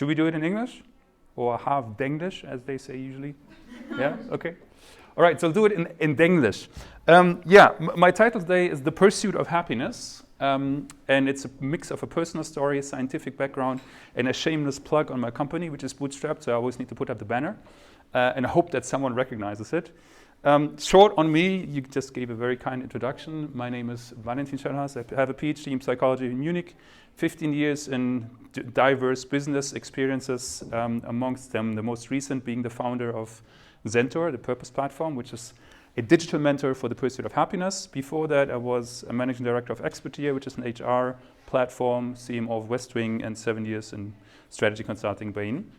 Should we do it in English? Or half Denglish, as they say usually? Yeah? Okay. All right, so I'll do it in Denglish. My title today is The Pursuit of Happiness. And it's a mix of a personal story, a scientific background, and a shameless plug on my company, which is Bootstrapped, so I always need to put up the banner. And I hope that someone recognizes it. Short on me, you just gave a very kind introduction. My name is Valentin Schellhaus. I have a PhD in psychology in Munich, 15 years in diverse business experiences, amongst them the most recent being the founder of Zentor, the Purpose Platform, which is a digital mentor for the pursuit of happiness. Before that, I was a managing director of Expertier, which is an HR platform, CMO of Westwing, and 7 years in strategy consulting, Bain.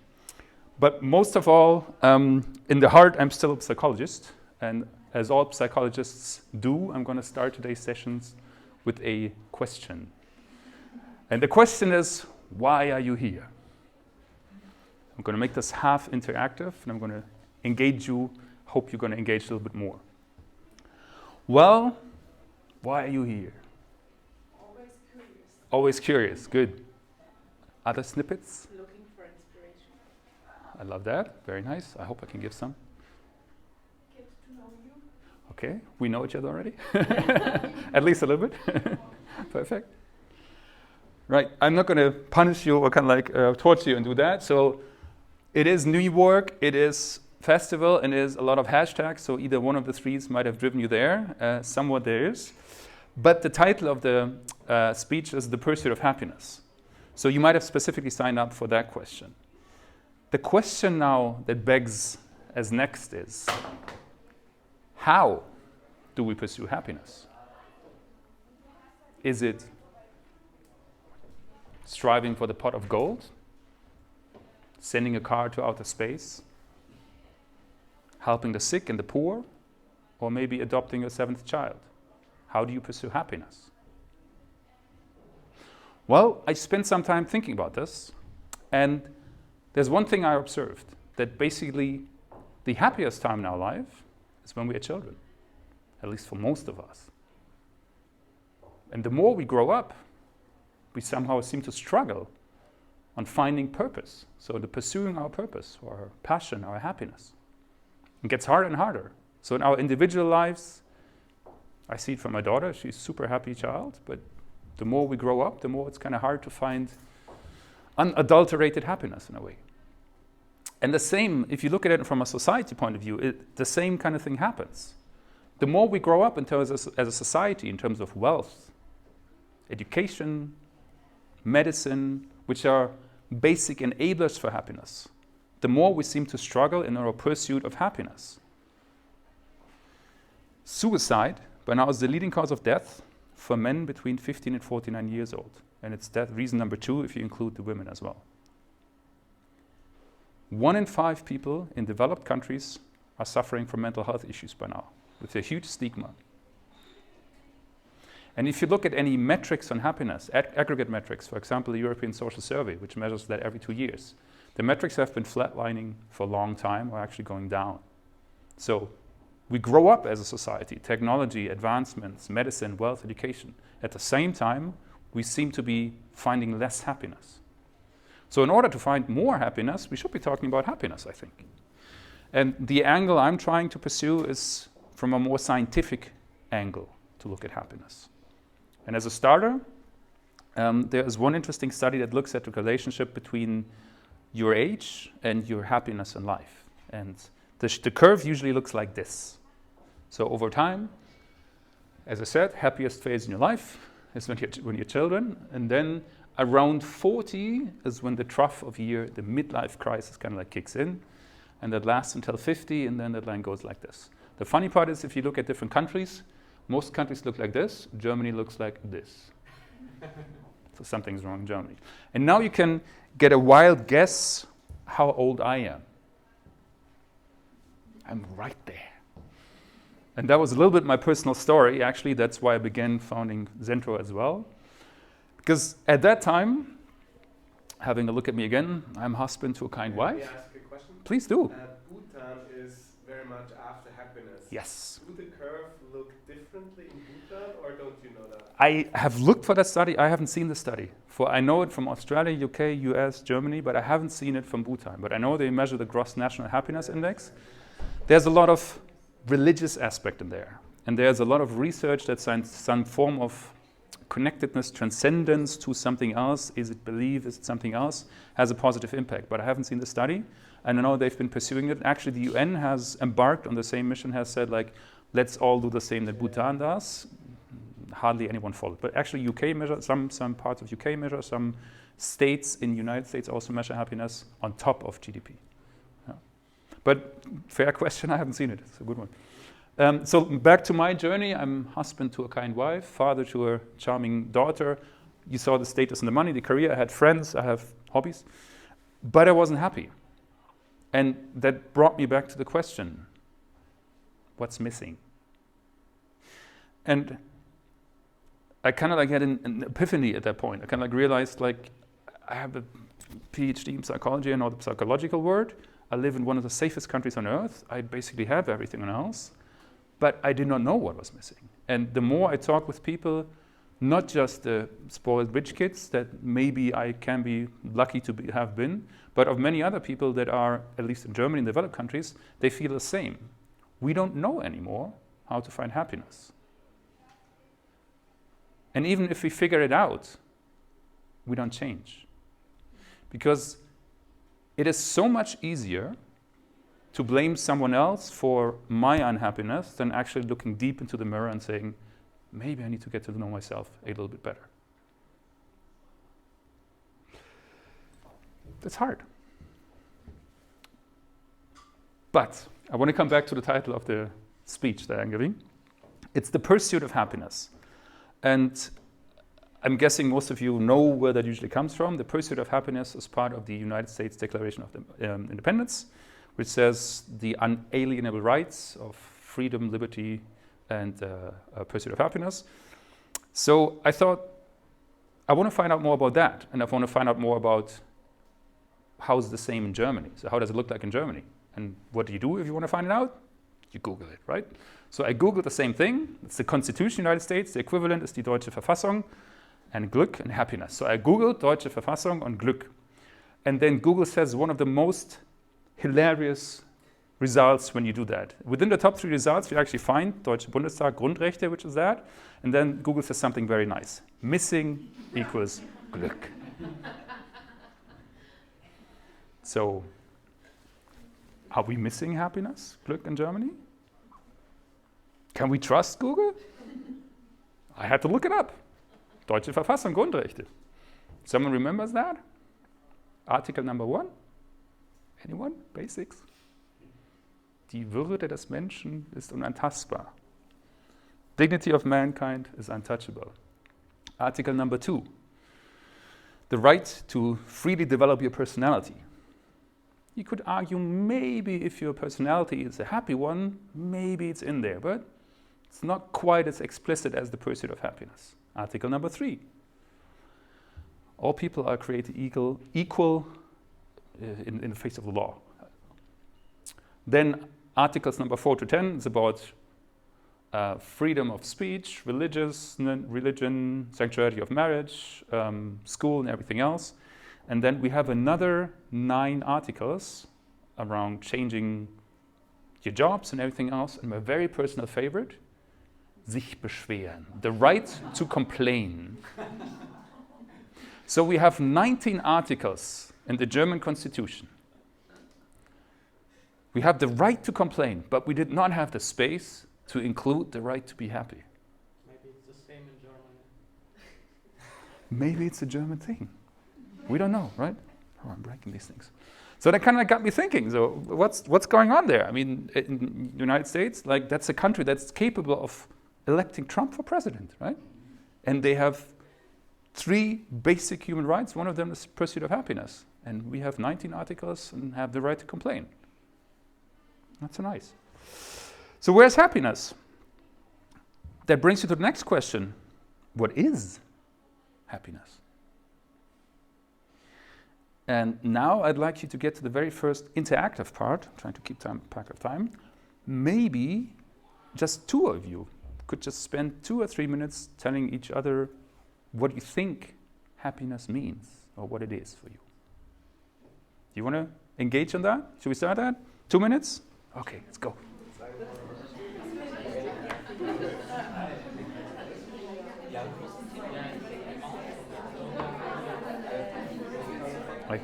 But most of all, in the heart, I'm still a psychologist. And as all psychologists do, I'm going to start today's sessions with a question. And the question is, why are you here? I'm going to make this half interactive, and I'm going to engage you. Hope you're going to engage a little bit more. Well, why are you here? Always curious. Always curious. Good. Other snippets? Looking for inspiration. I love that. Very nice. I hope I can give some. Get to know you. Okay. We know each other already? At least a little bit. Perfect. Right. I'm not going to punish you or kind of like torture you and do that. So it is New York. It is festival, and there's a lot of hashtags, so either one of the threes might have driven you there, somewhat there is. But the title of the speech is The Pursuit of Happiness. So you might have specifically signed up for that question. The question now that begs as next is, how do we pursue happiness? Is it striving for the pot of gold? Sending a car to outer space? Helping the sick and the poor, or maybe adopting your 7th child? How do you pursue happiness? Well, I spent some time thinking about this, and there's one thing I observed, that basically the happiest time in our life is when we are children, at least for most of us. And the more we grow up, we somehow seem to struggle on finding purpose, so the pursuing our purpose, or our passion, our happiness. It gets harder and harder. So in our individual lives, I see it from my daughter. She's a super happy child, but the more we grow up, the more it's kind of hard to find unadulterated happiness in a way. And the same, if you look at it from a society point of view, the same kind of thing happens. The more we grow up as a society in terms of wealth, education, medicine, which are basic enablers for happiness, the more we seem to struggle in our pursuit of happiness. Suicide by now is the leading cause of death for men between 15 and 49 years old. And it's death reason number 2 if you include the women as well. 1 in 5 people in developed countries are suffering from mental health issues by now, with a huge stigma. And if you look at any metrics on happiness, aggregate metrics, for example, the European Social Survey, which measures that every 2 years, the metrics have been flatlining for a long time or actually going down. So we grow up as a society, technology, advancements, medicine, wealth, education. At the same time, we seem to be finding less happiness. So in order to find more happiness, we should be talking about happiness, I think. And the angle I'm trying to pursue is from a more scientific angle to look at happiness. And as a starter, there is one interesting study that looks at the relationship between your age and your happiness in life. And the curve usually looks like this. So over time, as I said, happiest phase in your life is when you're children, and then around 40 is when the trough of year, the midlife crisis kind of like kicks in, and that lasts until 50, and then that line goes like this. The funny part is if you look at different countries, most countries look like this, Germany looks like this. So something's wrong in Germany. And now you can get a wild guess how old I am. I'm right there. And that was a little bit my personal story. Actually, that's why I began founding Zentor as well. Because at that time, having a look at me again, I'm husband to a kind wife. May I ask a question? Please do. Bhutan is very much after happiness. Yes. Do the curve look differently in Bhutan, or don't you know that? I have looked for that study. I haven't seen the study. I know it from Australia, UK, US, Germany, but I haven't seen it from Bhutan. But I know they measure the gross national happiness index. There's a lot of religious aspect in there. And there's a lot of research that some form of connectedness, transcendence to something else, is it belief, is it something else, has a positive impact. But I haven't seen the study, and I know they've been pursuing it. Actually, the UN has embarked on the same mission, has said, like, let's all do the same that Bhutan does. Hardly anyone followed. But actually, UK measure, some parts of UK measure, some states in the United States also measure happiness on top of GDP. Yeah. But fair question, I haven't seen it. It's a good one. So back to my journey. I'm husband to a kind wife, father to a charming daughter. You saw the status and the money, the career. I had friends, I have hobbies. But I wasn't happy. And that brought me back to the question, what's missing? And I kind of like had an epiphany at that point. I kind of like realized, like, I have a PhD in psychology. I know the psychological word. I live in one of the safest countries on earth. I basically have everything else. But I did not know what was missing. And the more I talk with people, not just the spoiled rich kids that maybe I can be lucky to have been, but of many other people that are, at least in Germany and developed countries, they feel the same. We don't know anymore how to find happiness. And even if we figure it out, we don't change. Because it is so much easier to blame someone else for my unhappiness than actually looking deep into the mirror and saying, maybe I need to get to know myself a little bit better. That's hard. But I want to come back to the title of the speech that I'm giving. It's The Pursuit of Happiness. And I'm guessing most of you know where that usually comes from. The Pursuit of Happiness is part of the United States Declaration of Independence, which says the unalienable rights of freedom, liberty, and pursuit of happiness. So I thought, I want to find out more about that, and I want to find out more about how is the same in Germany. So how does it look like in Germany? And what do you do if you want to find it out? You Google it, right? So I Googled the same thing. It's the Constitution of the United States. The equivalent is die Deutsche Verfassung, and Glück and happiness. So I Googled Deutsche Verfassung und Glück. And then Google says one of the most hilarious results when you do that. Within the top 3 results, you actually find Deutsche Bundestag Grundrechte, which is that, and then Google says something very nice. Missing equals Glück. So, are we missing happiness, Glück in Germany? Can we trust Google? I had to look it up. Deutsche Verfassung Grundrechte. Someone remembers that? Article number 1? Anyone? Basics? Die Würde des Menschen ist unantastbar. Dignity of mankind is untouchable. Article number 2. The right to freely develop your personality. You could argue maybe if your personality is a happy one, maybe it's in there, but it's not quite as explicit as the pursuit of happiness. Article number 3. All people are created equal in the face of the law. Then articles number 4 to 10 is about freedom of speech, religion, sanctuary of marriage, school and everything else. And then we have another 9 articles around changing your jobs and everything else. And my very personal favorite, sich beschweren, the right to complain. So we have 19 articles in the German Constitution. We have the right to complain, but we did not have the space to include the right to be happy. Maybe it's the same in Germany. Maybe it's a German thing. We don't know, right? Oh, I'm breaking these things. So that kind of got me thinking, so what's going on there? I mean, in the United States, like that's a country that's capable of electing Trump for president, right? And they have 3 basic human rights. One of them is pursuit of happiness. And we have 19 articles and have the right to complain. Not so nice. So where's happiness? That brings you to the next question. What is happiness? And now I'd like you to get to the very first interactive part. I'm trying to keep track of time. Maybe just 2 of you could just spend 2 or 3 minutes telling each other what you think happiness means or what it is for you. Do you want to engage on that? Should we start that? 2 minutes? Okay, let's go. Like,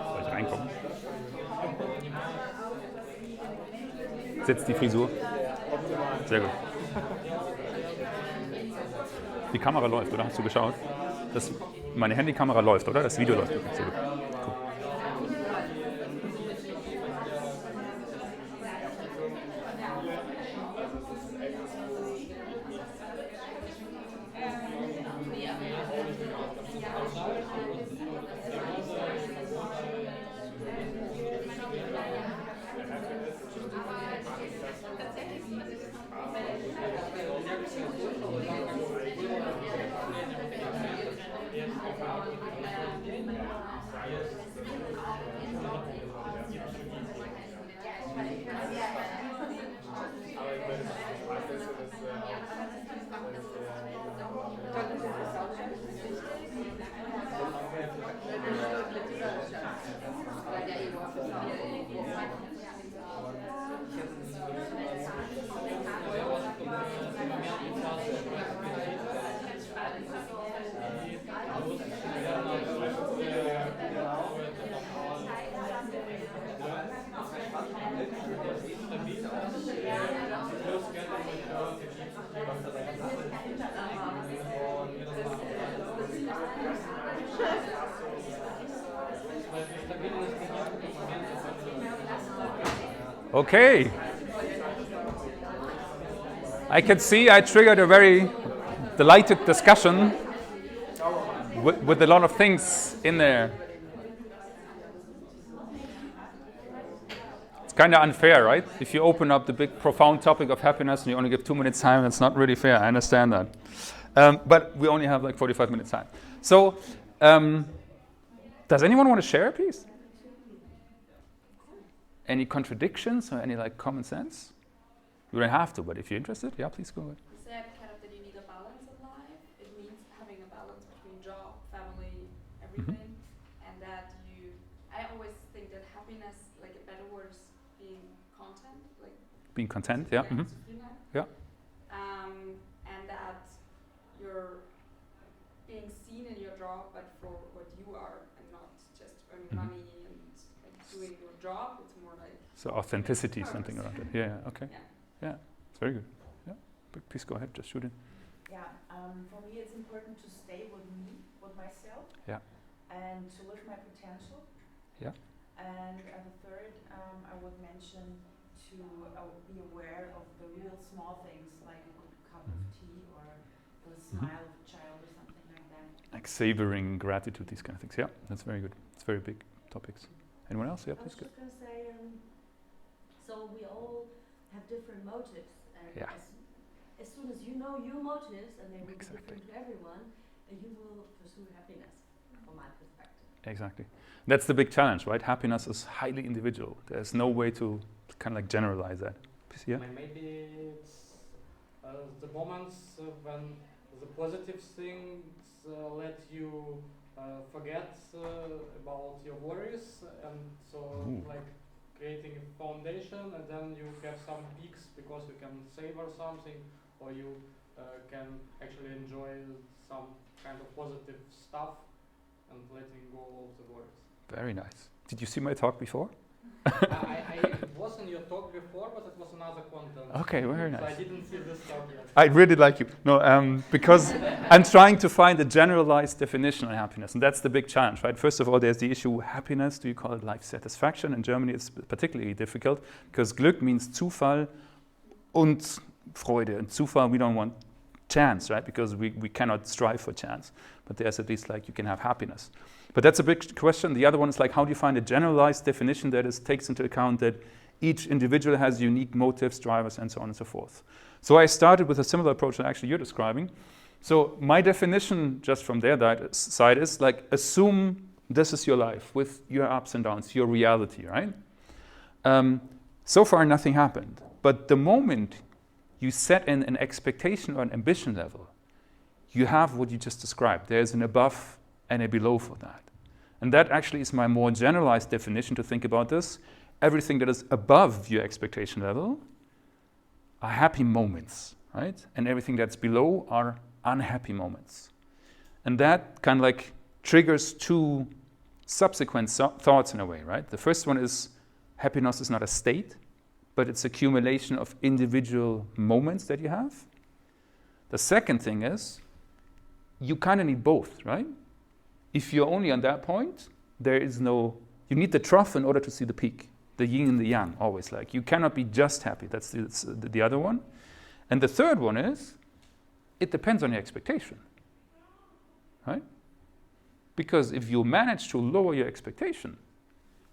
soll ich reinkommen? Sitzt die Frisur? Sehr gut. Die Kamera läuft, oder? Hast du geschaut? Meine Handykamera läuft, oder? Das Video läuft. Sehr gut. Cool. Okay. I can see I triggered a very delighted discussion with a lot of things in there. It's kind of unfair, right? If you open up the big, profound topic of happiness and you only give 2 minutes time, it's not really fair. I understand that. But we only have like 45 minutes time. So, does anyone want to share a piece? Any contradictions or any like common sense? You don't have to, but if you're interested, yeah, please go ahead. You said kind of that you need a balance in life. It means having a balance between job, family, everything, and that I always think that happiness, like a better word is being content, like Being content, yeah. zufriedenheit. Yeah. And that you're being seen in your job, but for what you are, and not just earning money and like doing your job. It's more like So authenticity, purpose. something around it. Yeah, okay. Yeah. Yeah, it's very good. Yeah, but please go ahead, just shoot it. Yeah, for me it's important to stay with me, with myself. Yeah. And to live my potential. Yeah. And the third, I would mention to be aware of the real small things, like a good cup of tea or the smile of a child or something like that. Like savoring, gratitude, these kind of things. Yeah, that's very good. It's very big topics. Anyone else? Yeah, I was please go. just going to say, so we all have different motives, and Yeah. as soon as you know your motives, and they will Exactly. be different to everyone, you will pursue happiness, from my perspective. Exactly. That's the big challenge, right? Happiness is highly individual. There's no way to kind of like generalize that. Please, yeah? Maybe it's the moments when the positive things let you forget about your worries, and so Ooh. like creating a foundation, and then you have some peaks because you can savor something, or you can actually enjoy some kind of positive stuff and letting go of the worries. Very nice. Did you see my talk before? I was in your talk before, but it was another content. Okay, very So I nice. didn't see this talk yet. I really like you. No, because I'm trying to find a generalized definition of happiness, and that's the big challenge, right? First of all, there's the issue happiness. Do you call it life satisfaction? In Germany, it's particularly difficult because Glück means Zufall und Freude. And Zufall, we don't want chance, right? Because we cannot strive for chance. But there's at least like you can have happiness. But that's a big question. The other one is like, how do you find a generalized definition that takes into account that each individual has unique motives, drivers, and so on and so forth. So I started with a similar approach that actually you're describing. So my definition, just from their side, is like, assume this is your life with your ups and downs, your reality, right? So far, nothing happened. But the moment you set in an expectation or an ambition level, you have what you just described. There's an above and a below for that. And that actually is my more generalized definition to think about this. Everything that is above your expectation level are happy moments, right? And everything that's below are unhappy moments. And that kind of like triggers two subsequent thoughts in a way, right? The first one is happiness is not a state, but it's accumulation of individual moments that you have. The second thing is you kind of need both, right? If you're only on that point, you need the trough in order to see the peak. The yin and the yang, always like. You cannot be just happy. That's the other one. And the third one is, it depends on your expectation, right? Because if you manage to lower your expectation,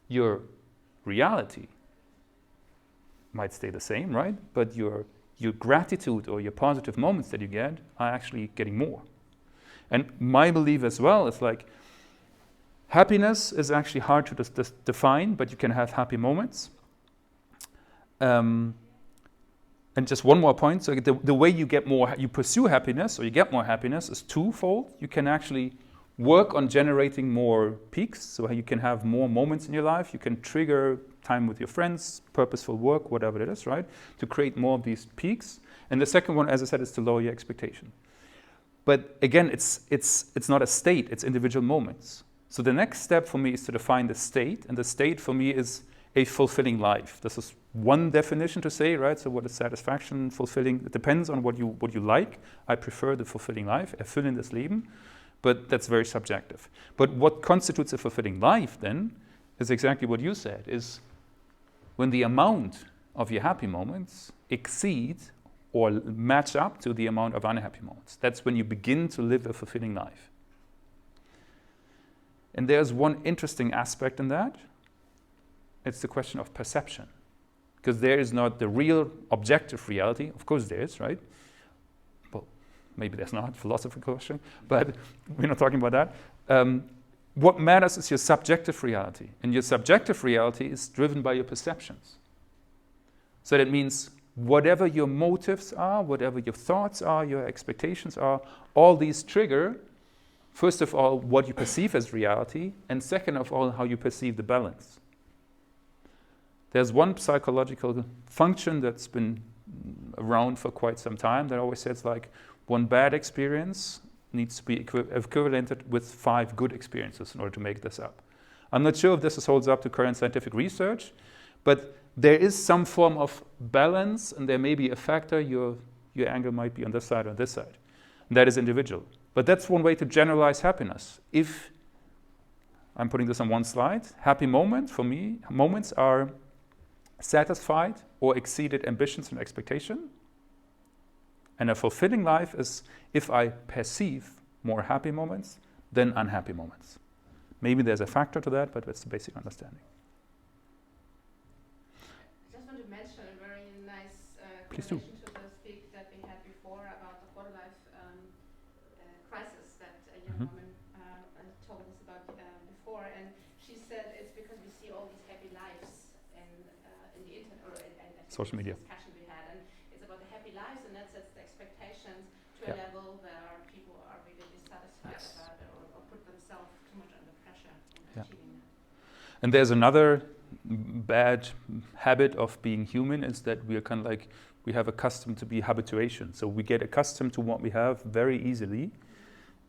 your reality might stay the same, right? But your gratitude or your positive moments that you get are actually getting more. And my belief as well is like, happiness is actually hard to define, but you can have happy moments. And just one more point, so the way you pursue happiness or you get more happiness is twofold. You can actually work on generating more peaks, so you can have more moments in your life. You can trigger time with your friends, purposeful work, whatever it is, right? To create more of these peaks. And the second one, as I said, is to lower your expectation. But again, it's not a state, it's individual moments. So the next step for me is to define the state, and the state for me is a fulfilling life. This is one definition to say, right? So what is satisfaction, fulfilling? It depends on what you like. I prefer the fulfilling life, erfüllendes Leben, but that's very subjective. But what constitutes a fulfilling life then is exactly what you said, is when the amount of your happy moments exceeds or match up to the amount of unhappy moments. That's when you begin to live a fulfilling life. And there's one interesting aspect in that. It's the question of perception. Because there is not the real objective reality. Of course there is, right? Well, maybe there's not, philosophical question, but we're not talking about that. What matters is your subjective reality. And your subjective reality is driven by your perceptions. So that means whatever your motives are, whatever your thoughts are, your expectations are, all these trigger, first of all, what you perceive as reality, and second of all, how you perceive the balance. There's one psychological function that's been around for quite some time that always says like, one bad experience needs to be equivalented with 5 good experiences in order to make this up. I'm not sure if this holds up to current scientific research, but there is some form of balance, and there may be a factor, your angle might be on this side or this side. And that is individual. But that's one way to generalize happiness. If I'm putting this on one slide, happy moments for me, moments are satisfied or exceeded ambitions and expectation. And a fulfilling life is if I perceive more happy moments than unhappy moments. Maybe there's a factor to that, but that's the basic understanding. I just want to mention a very nice Please do. correlation to the speak that we had before about the quarter life crisis that a young woman told us about before, and she said it's because we see all these happy lives in the internet or in Social media. discussion we had, and it's about the happy lives, and that sets the expectations to a level where people are really dissatisfied about it or put themselves too much under pressure in achieving that. And there's another bad habit of being human is that we are kind of like, we have accustomed to be habituation. So we get accustomed to what we have very easily,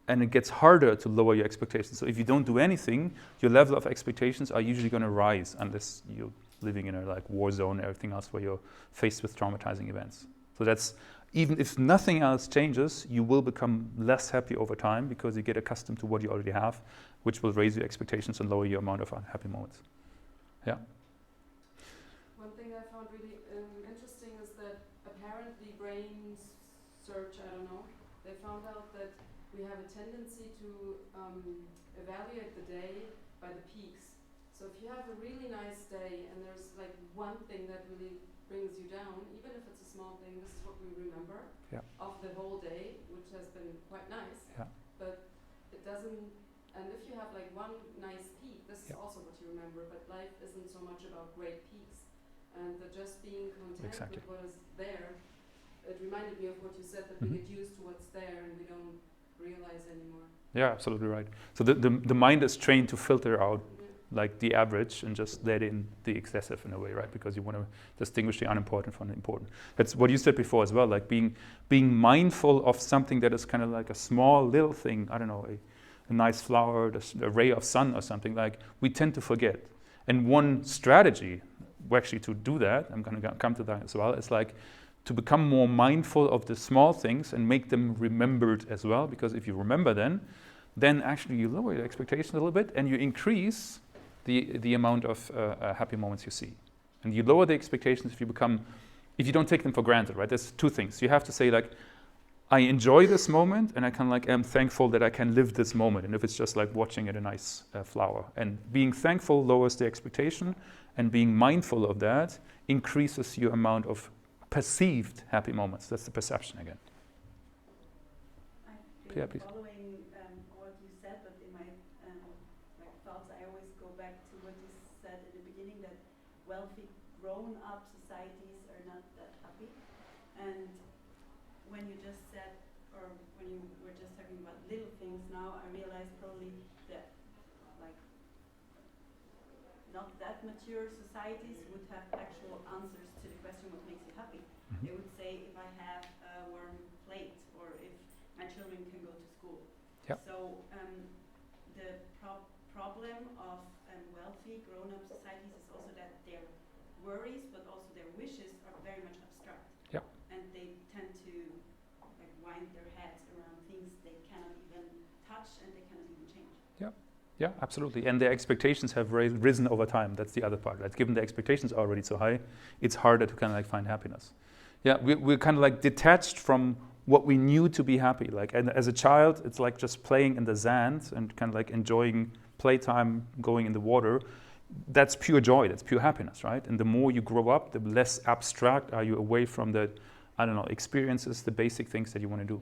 and it gets harder to lower your expectations. So if you don't do anything, your level of expectations are usually going to rise unless you're living in a like war zone and everything else where you're faced with traumatizing events. So that's, even if nothing else changes, you will become less happy over time because you get accustomed to what you already have, which will raise your expectations and lower your amount of unhappy moments. Yeah. One thing I found really interesting is that apparently brain search, I don't know, they found out that we have a tendency to evaluate the day by the peaks. So if you have a really nice day and there's like one thing that really brings you down, even if it's a small thing, this is what we remember of the whole day, which has been quite nice. Yeah. But it doesn't. And if you have like one nice peak, this is also what you remember. But life isn't so much about great peaks, and the just being content with what is there. It reminded me of what you said, that we get used to what's there and we don't realize anymore. Yeah, absolutely right. So the mind is trained to filter out like the average and just let in the excessive in a way, right? Because you want to distinguish the unimportant from the important. That's what you said before as well, like being mindful of something that is kind of like a small little thing, I don't know, a nice flower, a ray of sun or something, like we tend to forget. And one strategy actually to do that, I'm going to come to that as well, is like to become more mindful of the small things and make them remembered as well, because if you remember then actually you lower your expectations a little bit and you increase the amount of happy moments you see. And you lower the expectations if you don't take them for granted, right? There's two things. You have to say like, I enjoy this moment and I kind of like am thankful that I can live this moment. And if it's just like watching at a nice flower. And being thankful lowers the expectation, and being mindful of that increases your amount of perceived happy moments. That's the perception again. I've Yeah, been please. following what you said, but in my like thoughts, I always go back to what you said in the beginning, that wealthy grown-up societies are not that happy. And when you just said, or when you were just talking about little things now, I realized probably that like not that mature societies would have actual answers to the question what makes you happy. They would say if I have a warm plate, or if my children can go to school. Yep. So the problem of wealthy grown-up societies is also that their worries but also their wishes are very much abstract. Yep. And they tend to like wind their heads around things they cannot even touch and they cannot even change. Yeah, absolutely. And their expectations have risen over time. That's the other part. Right? Given the expectations are already so high, it's harder to kind of like find happiness. Yeah, we're kind of like detached from what we knew to be happy. Like, and as a child, it's like just playing in the sand and kind of like enjoying playtime, going in the water. That's pure joy. That's pure happiness, right? And the more you grow up, the less abstract are you away from the, I don't know, experiences, the basic things that you want to do.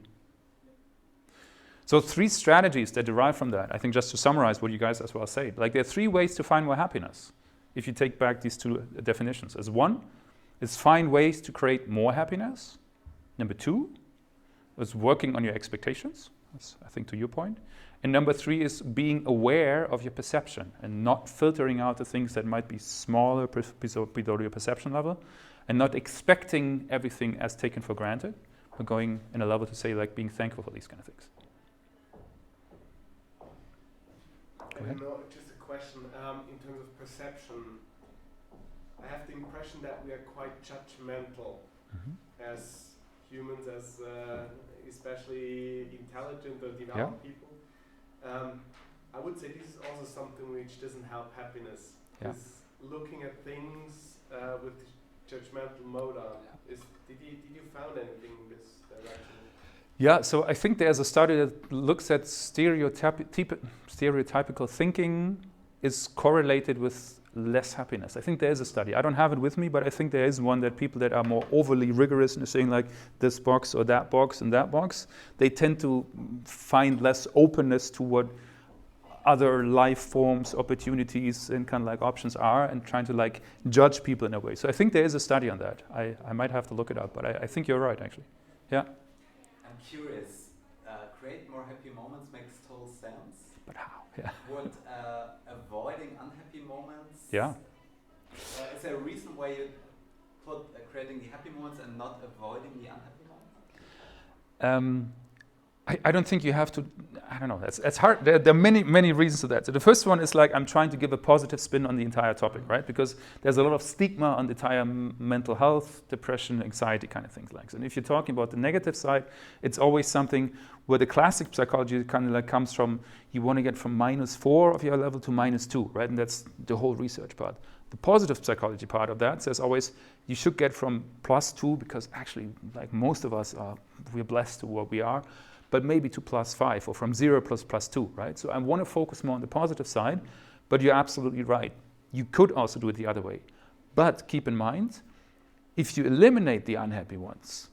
So 3 strategies that derive from that. I think just to summarize what you guys as well said, like there are 3 ways to find more happiness. If you take back these 2 definitions, as 1 is find ways to create more happiness. Number 2 is working on your expectations. That's, I think, to your point. And number 3 is being aware of your perception and not filtering out the things that might be smaller below your perception level, and not expecting everything as taken for granted, but going in a level to say like being thankful for these kind of things. I don't know, just a question. In terms of perception, I have the impression that we are quite judgmental as humans, as especially intelligent or developed people. I would say this is also something which doesn't help happiness. Is looking at things with judgmental mode on. Did you found anything in this direction? Yeah, so I think there's a study that looks at stereotypical thinking is correlated with less happiness. I think there is a study. I don't have it with me, but I think there is one that people that are more overly rigorous in saying like this box or that box and that box, they tend to find less openness to what other life forms, opportunities, and kind of like options are, and trying to like judge people in a way. So I think there is a study on that. I might have to look it up, but I think you're right, actually. Yeah. I'm curious. Create more happy moments makes total sense. But how? Yeah. Would avoiding unhappy moments? Yeah. Is there a reason why you put creating the happy moments and not avoiding the unhappy moments? I don't think you have to, I don't know, it's hard. There are many reasons to that. So the first one is like I'm trying to give a positive spin on the entire topic, right? Because there's a lot of stigma on the entire mental health, depression, anxiety kind of things like that. And if you're talking about the negative side, it's always something where the classic psychology kind of like comes from, you want to get from -4 of your level to -2, right? And that's the whole research part. The positive psychology part of that says always you should get from +2 because actually like most of us we're blessed to what we are, but maybe to +5 or from 0 plus +2, right? So I want to focus more on the positive side, but you're absolutely right. You could also do it the other way. But keep in mind, if you eliminate the unhappy ones,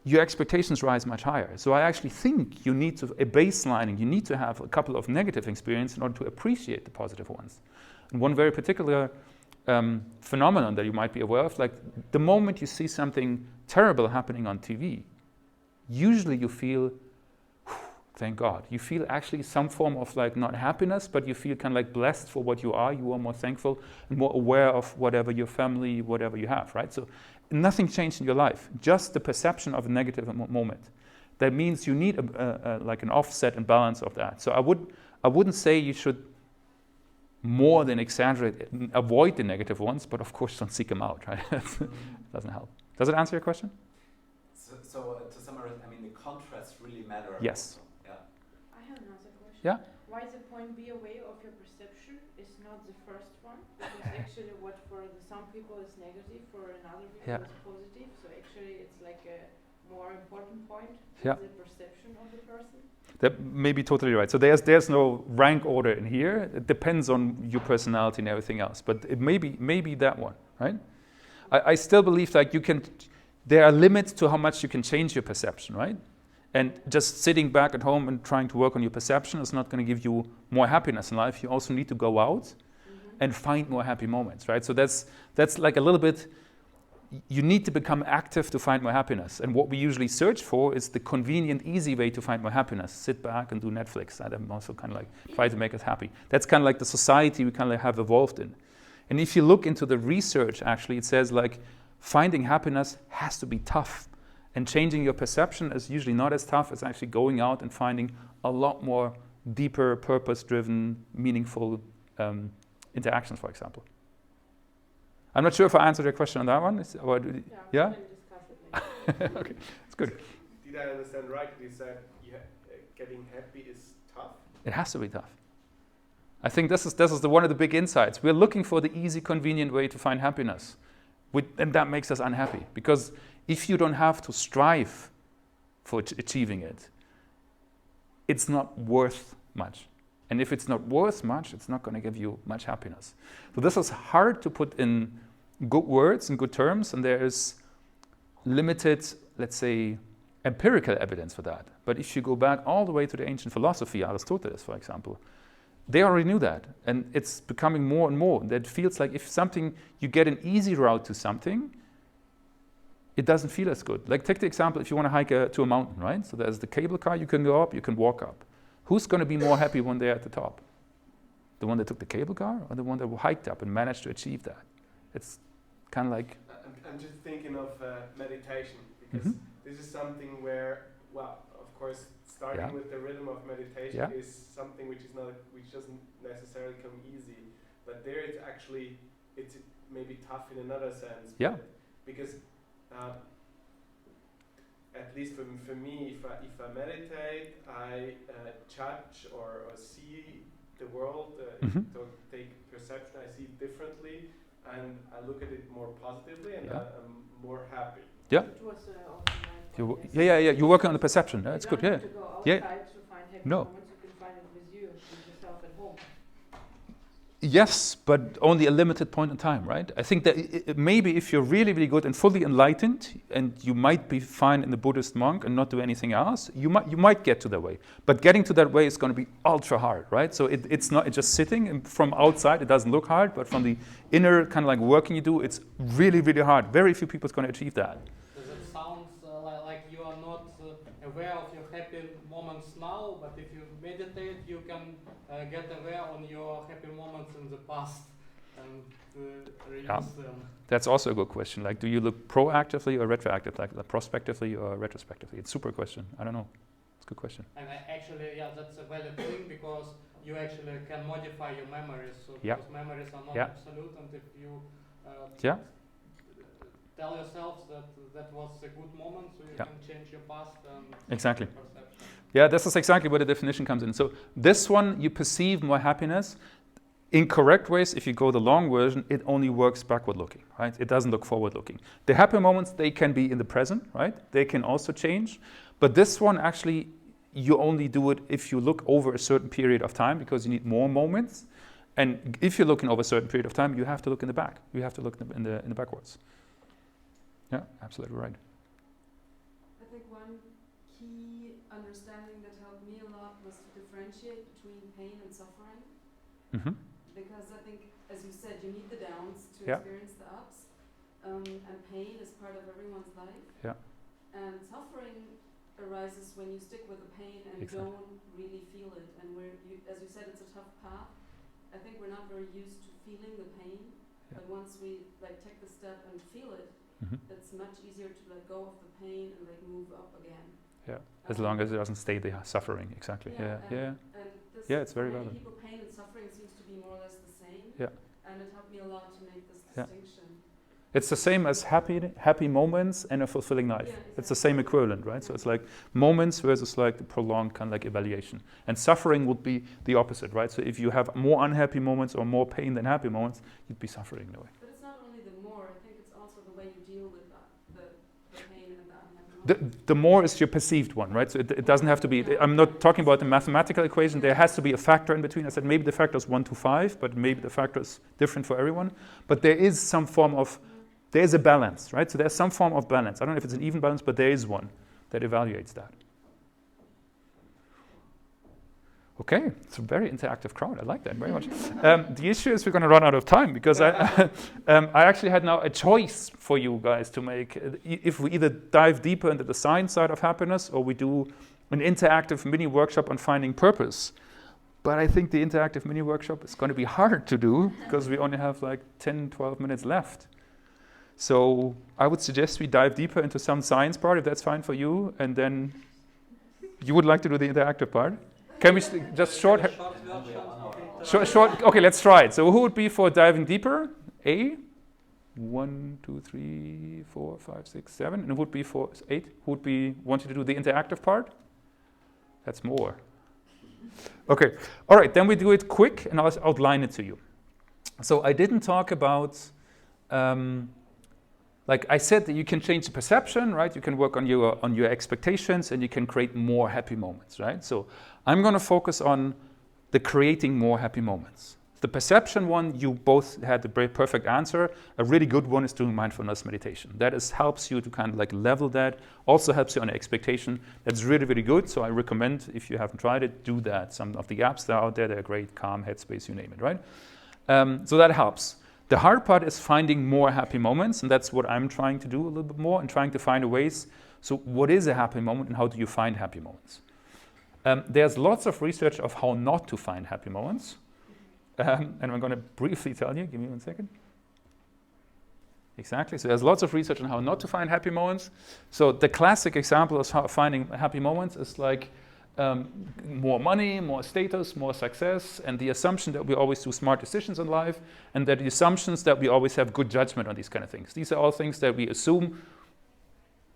your expectations rise much higher. So I actually think you need a baselining, you need to have a couple of negative experiences in order to appreciate the positive ones. And one very particular phenomenon that you might be aware of, like the moment you see something terrible happening on TV, usually you feel, thank God. You feel actually some form of like not happiness, but you feel kind of like blessed for what you are. You are more thankful and more aware of whatever your family, whatever you have, right? So nothing changed in your life, just the perception of a negative moment. That means you need like an offset and balance of that. So I wouldn't say you should more than exaggerate, avoid the negative ones, but of course don't seek them out, right? Doesn't help. Does it answer your question? So to summarize, I mean the contrasts really matter. Yes. I have another question. Yeah. Why the point be aware of your perception is not the first one? Because actually what for some people is negative, for another people is positive. So actually it's like a more important point, the perception of the person. That may be totally right. So there's no rank order in here. It depends on your personality and everything else. But it may be that one, right? I still believe like there are limits to how much you can change your perception, right? And just sitting back at home and trying to work on your perception is not going to give you more happiness in life. You also need to go out and find more happy moments, right? So that's like a little bit, you need to become active to find more happiness. And what we usually search for is the convenient, easy way to find more happiness. Sit back and do Netflix. I'm also kind of like try to make us happy. That's kind of like the society we kind of have evolved in. And if you look into the research, actually, it says like finding happiness has to be tough. And changing your perception is usually not as tough as actually going out and finding a lot more deeper, purpose-driven, meaningful interactions, for example. I'm not sure if I answered your question on that one. Yeah? We can discuss it later. Okay, it's good. Did I understand right? You said getting happy is tough? It has to be tough. I think this is one of the big insights. We're looking for the easy, convenient way to find happiness. And that makes us unhappy. Because if you don't have to strive for achieving it, it's not worth much. And if it's not worth much, it's not going to give you much happiness. So this is hard to put in good words and good terms, and there is limited, let's say, empirical evidence for that. But if you go back all the way to the ancient philosophy, Aristotle, for example, they already knew that. And it's becoming more and more. That feels like if you get an easy route to something, it doesn't feel as good. Like take the example, if you want to hike to a mountain, right? So there's the cable car, you can go up, you can walk up. Who's going to be more happy when they're at the top? The one that took the cable car or the one that hiked up and managed to achieve that? It's kind of like... I'm just thinking of meditation, because this is something where, well, of course, starting with the rhythm of meditation is something which doesn't necessarily come easy, but there it's maybe tough in another sense. Yeah. Because at least for me, if I meditate, I judge or see the world, take perception, I see it differently, and I look at it more positively, and I'm more happy. Yeah. It was also You're working on the perception. That's good. Yeah. To go outside to find happy moments, you can find it with yourself at home. Yes, but only a limited point in time, right? I think that maybe if you're really, really good and fully enlightened, and you might be fine in the Buddhist monk and not do anything else, you might get to that way. But getting to that way is going to be ultra hard, right? So it's not just sitting, and from outside it doesn't look hard, but from the inner kind of like working you do, it's really, really hard. Very few people are going to achieve that. Does it sound like you are not aware of your happy moments now, but if you meditate, you can get aware on your happy moments in the past and reuse them? That's also a good question. Like, do you look proactively or retroactively, like prospectively or retrospectively? It's a super question. I don't know. a good question. And actually, yeah, that's a valid thing because you actually can modify your memories. So Yeah. because memories are not Yeah. absolute, and if you Yeah. tell yourself that that was a good moment, so you Yeah. can change your past and Exactly. perception. Yeah, this is exactly where the definition comes in. So this one, you perceive more happiness. In correct ways, if you go the long version, it only works backward looking, right? It doesn't look forward looking. The happy moments, they can be in the present, right? They can also change. But this one, actually, you only do it if you look over a certain period of time because you need more moments. And if you're looking over a certain period of time, you have to look in the back. You have to look in the backwards. Yeah, absolutely right. I think one key understanding that helped me a lot was to differentiate between pain and suffering. Mm-hmm. Because I think, as you said, you need the downs to Yeah. experience the ups, and pain is part of everyone's life. Yeah. And suffering arises when you stick with the pain and Exactly. don't really feel it. And as you said, it's a tough path. I think we're not very used to feeling the pain, Yeah. but once we take the step and feel it, Mm-hmm. it's much easier to let go of the pain and move up again. Yeah, as long as it doesn't stay the suffering, exactly. Yeah, yeah. And this Yeah, it's very for many valid. people, pain and suffering seems to be more or less the same. Yeah. And it helped me a lot to make this Yeah. distinction. It's the same as happy moments and a fulfilling life. Yeah, It's the same equivalent, right? So it's like moments versus like the prolonged kind of like evaluation. And suffering would be the opposite, right? So if you have more unhappy moments or more pain than happy moments, you'd be suffering in a way. But it's not only the more, I think it's also the way you deal with the pain and the unhappy moments. The more is your perceived one, right? So it doesn't have to be, I'm not talking about the mathematical equation, there has to be a factor in between. I said maybe the factor is 1 to 5, but maybe the factor is different for everyone. But there is some form of, there's a balance, right? So there's some form of balance. I don't know if it's an even balance, but there is one that evaluates that. Okay, it's a very interactive crowd. I like that very much. The issue is we're going to run out of time because I actually had now a choice for you guys to make. If we either dive deeper into the science side of happiness or we do an interactive mini workshop on finding purpose. But I think the interactive mini workshop is going to be hard to do because we only have like 10, 12 minutes left. So I would suggest we dive deeper into some science part, if that's fine for you, and then you would like to do the interactive part. Can we just short? Short. Okay, let's try it. So who would be for diving deeper? A. 1, 2, 3, 4, 5, 6, 7. And who would be for 8? Who would be wanting to do the interactive part? That's more. Okay. All right. Then we do it quick, and I'll outline it to you. So I didn't talk about. Like I said, that you can change the perception, right? You can work on your expectations, and you can create more happy moments, right? So I'm going to focus on the creating more happy moments. The perception one, you both had the perfect answer. A really good one is doing mindfulness meditation. That helps you to kind of like level that. Also helps you on expectation. That's really, really good. So I recommend, if you haven't tried it, do that. Some of the apps that are out there, they're great. Calm, Headspace, you name it, right? So that helps. The hard part is finding more happy moments, and that's what I'm trying to do a little bit more, and trying to find ways. So what is a happy moment, and how do you find happy moments? There's lots of research of how not to find happy moments, and I'm going to briefly tell you. Give me 1 second. Exactly. So there's lots of research on how not to find happy moments. So the classic example of how finding happy moments is like more money, more status, more success, and the assumption that we always do smart decisions in life, and that the assumptions that we always have good judgment on these kind of things. These are all things that we assume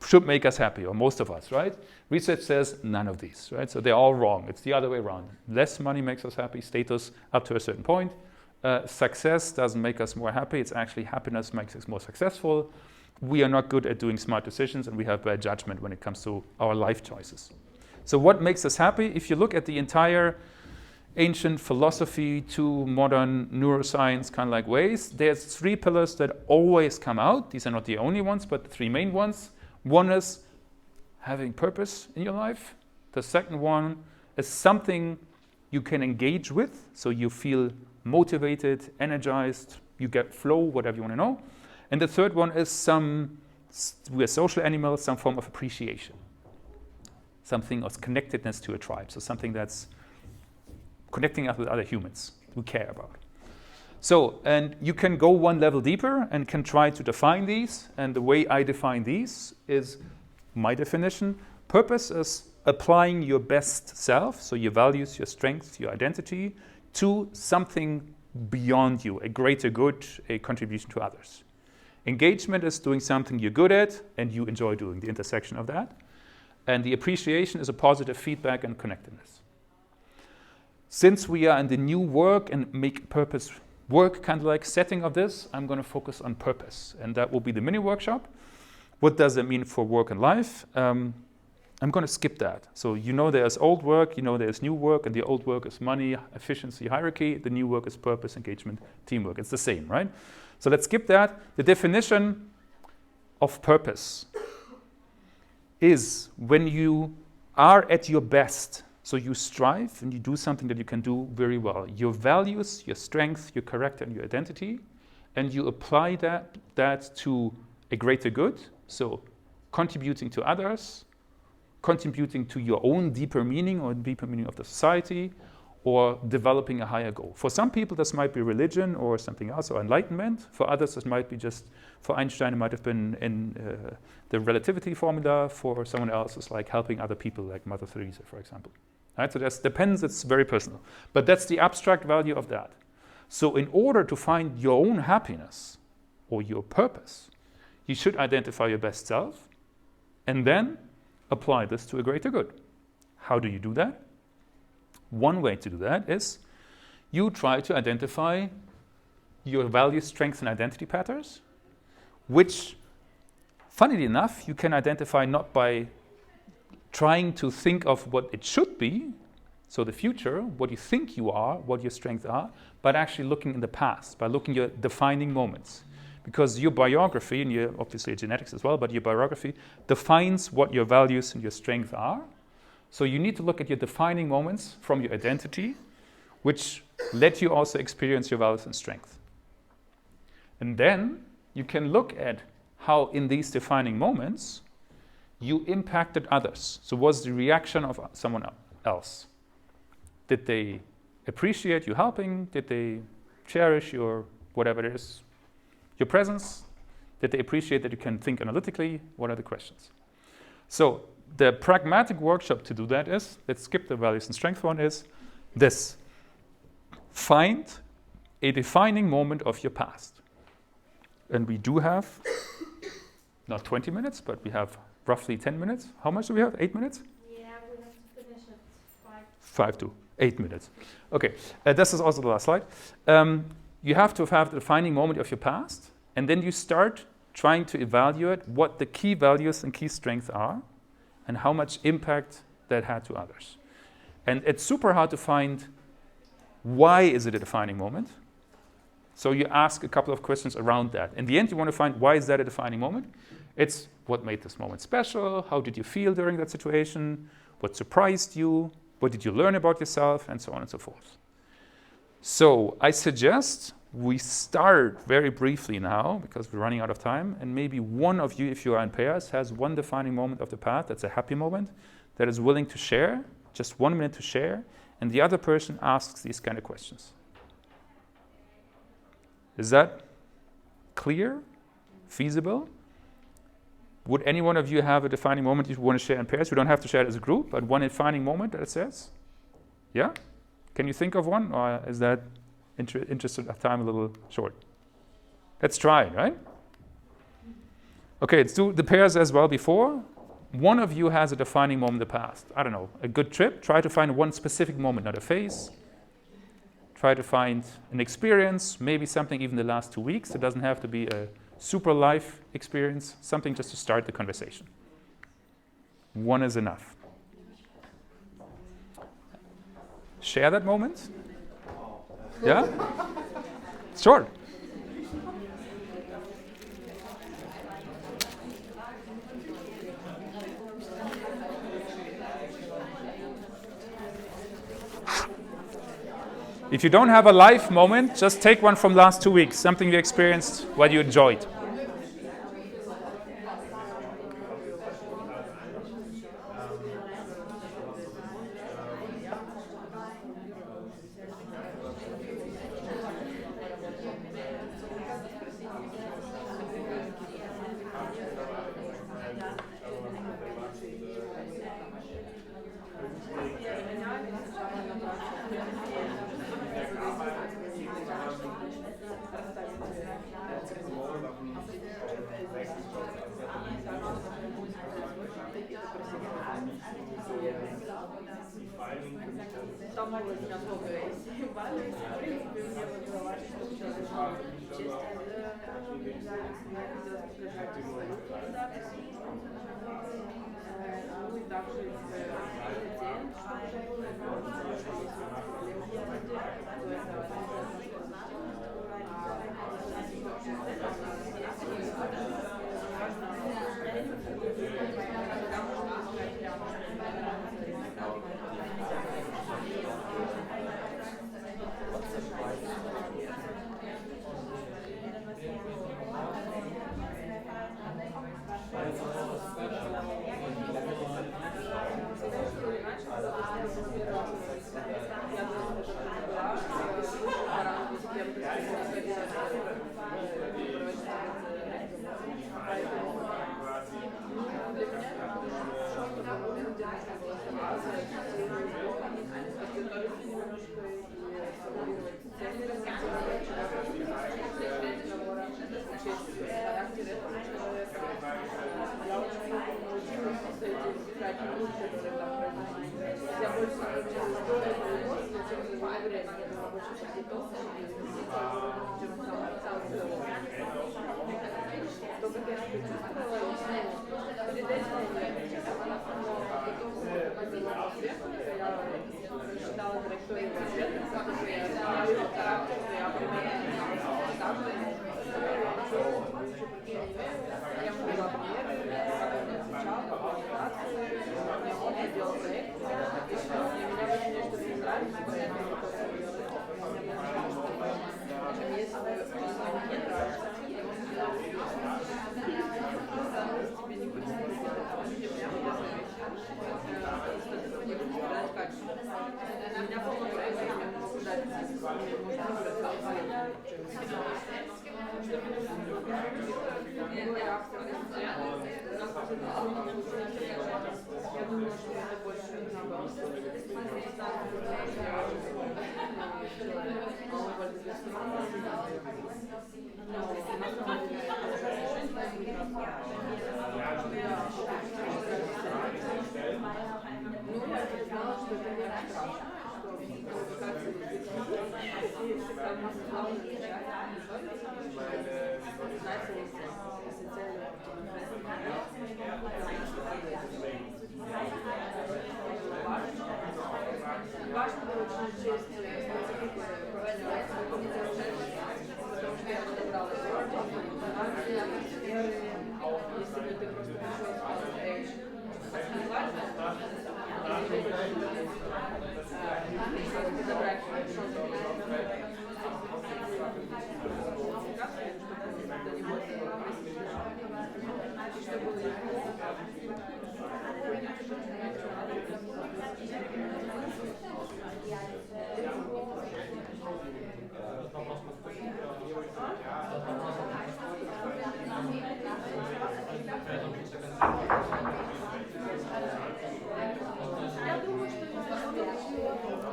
should make us happy, or most of us, right? Research says none of these, right? So they're all wrong. It's the other way around. Less money makes us happy, status up to a certain point. Success doesn't make us more happy. It's actually happiness makes us more successful. We are not good at doing smart decisions, and we have bad judgment when it comes to our life choices. So what makes us happy? If you look at the entire ancient philosophy to modern neuroscience kind of like ways, there's 3 pillars that always come out. These are not the only ones, but the 3 main ones. One is having purpose in your life. The second one is something you can engage with, so you feel motivated, energized, you get flow, whatever you want to know. And the third one is we're social animals, some form of appreciation. Something of connectedness to a tribe. So something that's connecting us with other humans who care about. So, and you can go one level deeper and can try to define these. And the way I define these is my definition. Purpose is applying your best self, so your values, your strengths, your identity, to something beyond you, a greater good, a contribution to others. Engagement is doing something you're good at and you enjoy doing, the intersection of that. And the appreciation is a positive feedback and connectedness. Since we are in the new work and make purpose work kind of like setting of this, I'm going to focus on purpose. And that will be the mini workshop. What does it mean for work and life? I'm going to skip that. So you know there's old work, you know there's new work, and the old work is money, efficiency, hierarchy. The new work is purpose, engagement, teamwork. It's the same, right? So let's skip that. The definition of purpose is when you are at your best. So you strive and you do something that you can do very well. Your values, your strength, your character, and your identity, and you apply that to a greater good. So contributing to others, contributing to your own deeper meaning or deeper meaning of the society, or developing a higher goal. For some people, this might be religion or something else, or enlightenment. For others, this might be just, for Einstein, it might have been in the relativity formula. For someone else, it's like helping other people, like Mother Teresa, for example. Right? So that depends, it's very personal. But that's the abstract value of that. So in order to find your own happiness or your purpose, you should identify your best self and then apply this to a greater good. How do you do that? One way to do that is you try to identify your value, strengths, and identity patterns, which, funnily enough, you can identify not by trying to think of what it should be, so the future, what you think you are, what your strengths are, but actually looking in the past, by looking at your defining moments. Because your biography, and your obviously genetics as well, but your biography defines what your values and your strengths are. So you need to look at your defining moments from your identity, which let you also experience your values and strength. And then you can look at how in these defining moments you impacted others. So what's the reaction of someone else? Did they appreciate you helping? Did they cherish your whatever it is? Your presence? Did they appreciate that you can think analytically? What are the questions? So the pragmatic workshop to do that is, let's skip the values and strength one, is this. Find a defining moment of your past. And we do have, not 20 minutes, but we have roughly 10 minutes. How much do we have? 8 minutes? Yeah, we have to finish at 5 to 8 minutes. Okay, this is also the last slide. You have to have the defining moment of your past, and then you start trying to evaluate what the key values and key strengths are, and how much impact that had to others. And it's super hard to find why is it a defining moment. So you ask a couple of questions around that. In the end, you want to find why is that a defining moment. It's what made this moment special, how did you feel during that situation, what surprised you, what did you learn about yourself, and so on and so forth. So I suggest we start very briefly now, because we're running out of time, and maybe one of you, if you are in pairs, has one defining moment of the past that's a happy moment, that is willing to share, just 1 minute to share, and the other person asks these kind of questions. Is that clear? Feasible? Would any one of you have a defining moment you want to share in pairs? We don't have to share it as a group, but one defining moment that it says? Yeah? Can you think of one, or is that interested of time a little short? Let's try it, right? Okay, let's do the pairs as well before. One of you has a defining moment in the past. I don't know, a good trip. Try to find one specific moment, not a phase. Try to find an experience, maybe something even the last 2 weeks. It doesn't have to be a super life experience, something just to start the conversation. One is enough. Share that moment. Yeah? Sure. If you don't have a life moment, just take one from the last 2 weeks, something you experienced, what you enjoyed.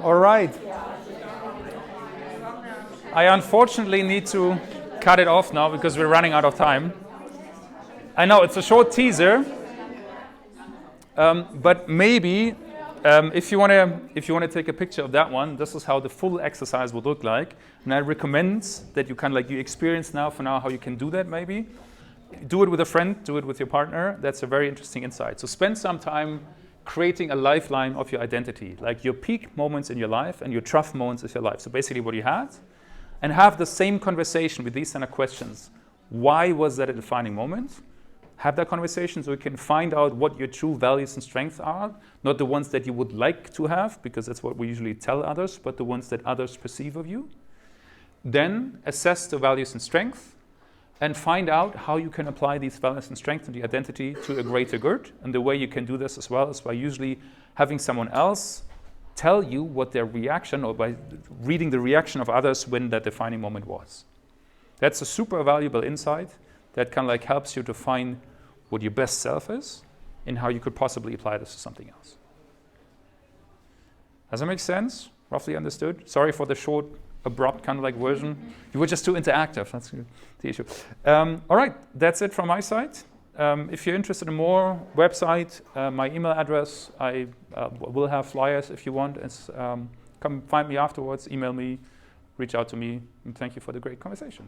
All right. I unfortunately need to cut it off now because we're running out of time. I know it's a short teaser, but maybe if you want to take a picture of that one, this is how the full exercise would look like. And I recommend that you you experience now for now how you can do that. Maybe do it with a friend, do it with your partner. That's a very interesting insight. So spend some time creating a lifeline of your identity, like your peak moments in your life and your trough moments of your life. So basically what you had, and have the same conversation with these kind of questions. Why was that a defining moment? Have that conversation so you can find out what your true values and strengths are, not the ones that you would like to have, because that's what we usually tell others, but the ones that others perceive of you. Then assess the values and strengths, and find out how you can apply these values and strengths and the identity to a greater good. And the way you can do this as well is by usually having someone else tell you what their reaction, or by reading the reaction of others when that defining moment was. That's a super valuable insight that kind of helps you to find what your best self is and how you could possibly apply this to something else. Does that make sense? Roughly understood? Sorry for the short abrupt kind of like version. You were just too interactive. That's the issue. All right, that's it from my side. If you're interested in more, website, my email address. I will have flyers if you want. Come find me afterwards. Email me, reach out to me, and thank you for the great conversation.